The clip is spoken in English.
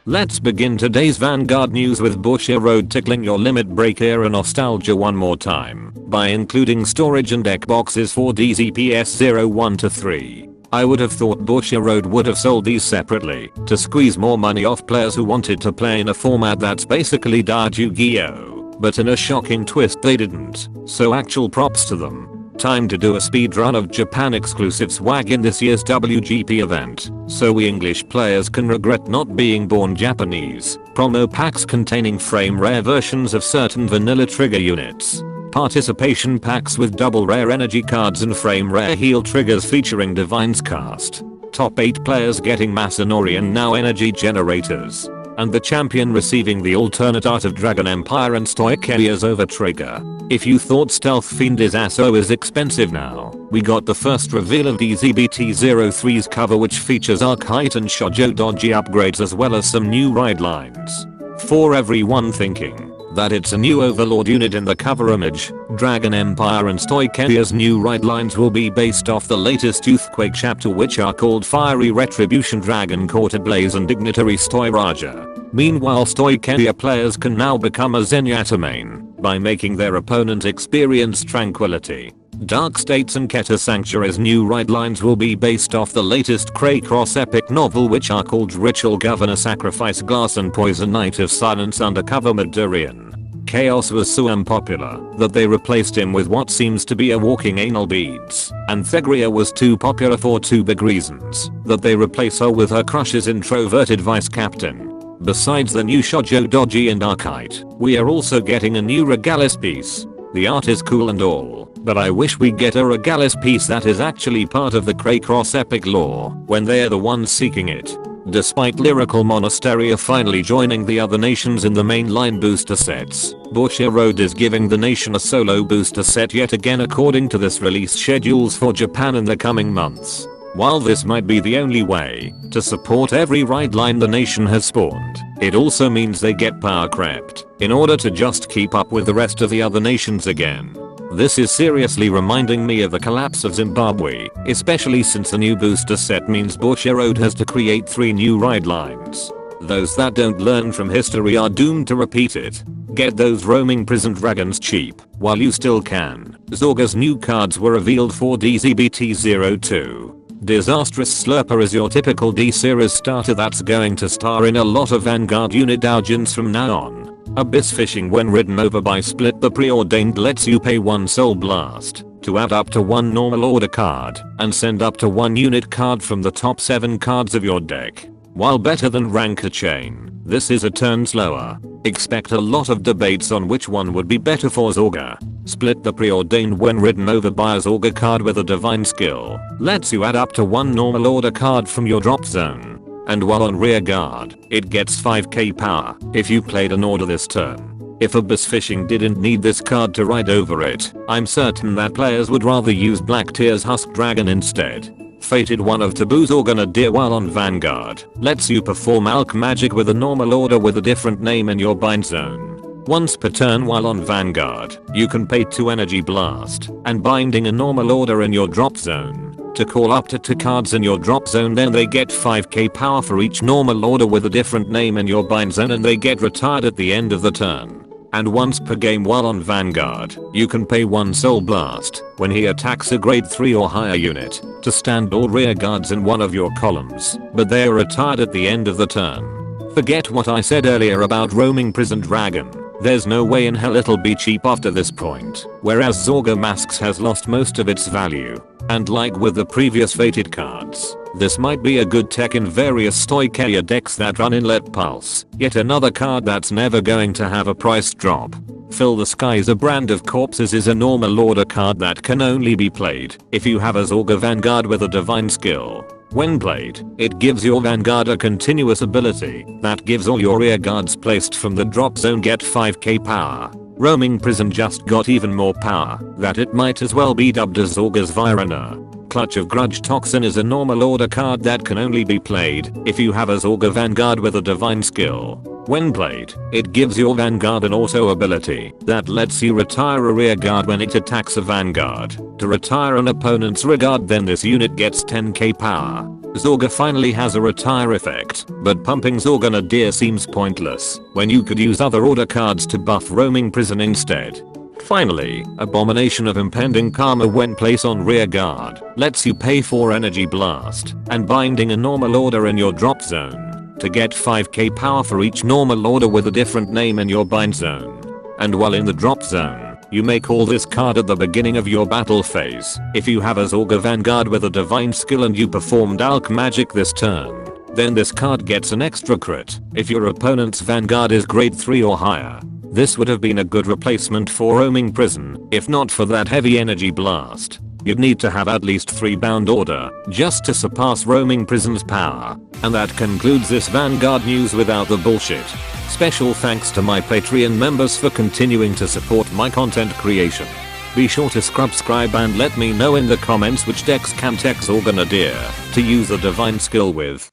Let's begin today's Vanguard news with Bushiroad tickling your limit break era nostalgia one more time by including storage and deck boxes for DZPS 01 to 3. I would have thought Bushiroad would have sold these separately to squeeze more money off players who wanted to play in a format that's basically died Yu-Gi-Oh! But in a shocking twist they didn't, so actual props to them. Time to do a speedrun of Japan exclusive swag in this year's WGP event, so we English players can regret not being born Japanese. Promo packs containing frame rare versions of certain vanilla trigger units. Participation packs with double rare energy cards and frame rare heal triggers featuring DivineZ Cards. Top 8 players getting Masanori and now energy generators. And the champion receiving the alternate Art of Dragon Empire and Stoichea's over trigger. If you thought Stealth Fiend is so is expensive now, we got the first reveal of DZBT-03's cover, which features Arc Height and Shoujo Doji upgrades as well as some new ride lines. For everyone thinking that it's a new Overlord unit in the cover image, Dragon Empire and Stoichea's new ride lines will be based off the latest Youthquake chapter, which are called Fiery Retribution, Dragon Court Ablaze and Dignitary Stoi Raja. Meanwhile, Stoicheia players can now become a Zenyatta main by making their opponent experience tranquility. Dark States and Keta Sanctuary's new ride lines will be based off the latest Craycross epic novel, which are called Ritual Governor Sacrifice Glass and Poison Knight of Silence Undercover Maduan. Chaos was so unpopular that they replaced him with what seems to be a walking anal beads, and Thegria was too popular for two big reasons that they replace her with her crush's introverted vice captain. Besides the new Shoujo Doji and Arc Height, we are also getting a new Regalis Piece. The art is cool and all, but I wish we get a Regalis Piece that is actually part of the Craycross epic lore when they are the ones seeking it. Despite Lyrical Monastery finally joining the other nations in the mainline booster sets, Bushiroad is giving the nation a solo booster set yet again according to this release schedules for Japan in the coming months. While this might be the only way to support every ride line the nation has spawned, it also means they get power crept in order to just keep up with the rest of the other nations again. This is seriously reminding me of the collapse of Zimbabwe, especially since the new booster set means Bushiroad has to create 3 new ride lines. Those that don't learn from history are doomed to repeat it. Get those roaming prison dragons cheap while you still can. Zga's new cards were revealed for DZBT-02. Disastrous Slurper is your typical D-series starter that's going to star in a lot of Vanguard unit doujins from now on. Abyss Fishing, when ridden over by Split the Preordained, lets you pay 1 Soul Blast to add up to 1 normal order card and send up to 1 unit card from the top 7 cards of your deck. While better than Ranker Chain, this is a turn slower. Expect a lot of debates on which one would be better for Zga. Split the Preordained, when ridden over by a Zga card with a divine skill, lets you add up to 1 normal order card from your drop zone. And while on rear guard, it gets 5k power if you played an order this turn. If Abyss Fishing didn't need this card to ride over it, I'm certain that players would rather use Black Tear's Husk Dragon instead. Fated One of Taboo's Organadir, while on Vanguard, lets you perform Alch Magic with a normal order with a different name in your bind zone. Once per turn while on Vanguard, you can pay 2 Energy Blast and binding a normal order in your drop zone to call up to 2 cards in your drop zone, then they get 5k power for each normal order with a different name in your bind zone, and they get retired at the end of the turn. And once per game while on Vanguard, you can pay 1 Soul Blast when he attacks a grade 3 or higher unit to stand all rear guards in one of your columns, but they are retired at the end of the turn. Forget what I said earlier about roaming prison dragon. There's no way in hell it'll be cheap after this point, whereas Zga Masks has lost most of its value. And like with the previous Fated cards, this might be a good tech in various Stoicheia decks that run Inlet Pulse, yet another card that's never going to have a price drop. Fill the Skies, a brand of corpses, is a normal order card that can only be played if you have a Zga Vanguard with a divine skill. When played, it gives your Vanguard a continuous ability that gives all your rear guards placed from the drop zone get 5k power. Roaming Prison just got even more power that it might as well be dubbed as Zga's Virana. Clutch of Grudge Toxin is a normal order card that can only be played if you have a Zga Vanguard with a divine skill. When played, it gives your Vanguard an auto ability that lets you retire a rear guard when it attacks a Vanguard. To retire an opponent's rear guard, then this unit gets 10k power. Zga finally has a retire effect, but pumping Zga Nadir seems pointless when you could use other order cards to buff Roaming Prison instead. Finally, Abomination of Impending Karma when placed on rear guard lets you pay 4 energy blast and binding a normal order in your drop zone to get 5k power for each normal order with a different name in your bind zone. And while in the drop zone, you may call this card at the beginning of your battle phase. If you have a Zga Vanguard with a divine skill and you performed Alch magic this turn, then this card gets an extra crit if your opponent's Vanguard is grade 3 or higher. This would have been a good replacement for Roaming Prison if not for that heavy energy blast. You'd need to have at least 3 bound order just to surpass Roaming Prison's power. And that concludes this Vanguard news without the bullshit. Special thanks to my Patreon members for continuing to support my content creation. Be sure to subscribe and let me know in the comments which decks can tech Zga Nadir to use a divine skill with.